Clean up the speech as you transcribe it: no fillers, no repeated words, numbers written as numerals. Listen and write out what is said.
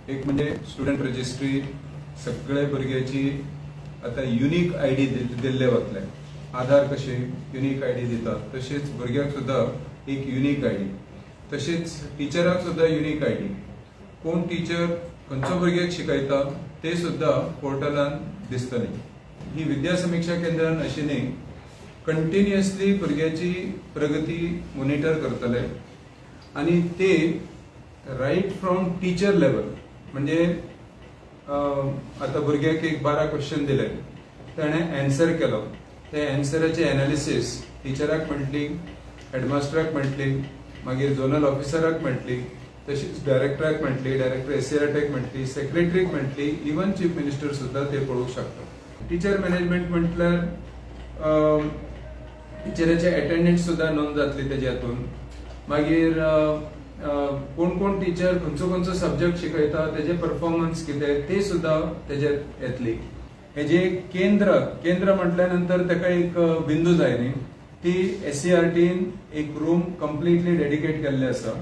एक म्हणजे student registry सगळे भुरग्याची आता युनिक आयडी दिल्ले वतले. आधार कशे युनिक आयडी दितात तसेच भुरग्याक सुद्धा एक युनिक आयडी, तसेच टिचराक सुद्धा युनिक आयडी. कोण टीचर खंयचो भुरग्याक शिकयता ते सुद्धा पोर्टलान दिसतले. ही विद्या समीक्षा केंद्रान अशी न्ही, कंटिन्युअसली भुरग्याची प्रगती मॉनिटर करतले आणि ते राईट फ्रॉम टीचर लेवल. म्हणजे आता भुरग्याक एक 12 क्वेश्चन दिले, ताणें एन्सर केलो, ते एन्सराचे एनालिसिस टीचराक म्हटली, हेडमास्टराक म्हटली, मागीर झोनल ऑफिसराक म्हटली, तशीच डायरेक्टराक म्हटली, डायरेक्टर एसीआरटीक म्हटली, सेक्रेटरीक म्हटली, इवन चीफ मिनिस्टर सुद्धा ते पळोवंक शकता. टीचर मॅनेजमेंट म्हटल्यार टीचराचे अटेंडन्स सुद्धा नोंद जातली तेजे हातून. मागीर कोण कोण टीचर खंयचो सब्जेक्ट शिकयता तेजे परफॉर्मन्स कितें ते सुद्धा तेजेर येतली. हेजे केंद्र म्हटल्या नंतर ताका एक बिंदू जाय न्ही, ती एसीआरटीन एक रूम कम्प्लिटली डेडिकेट केल्ले आसा.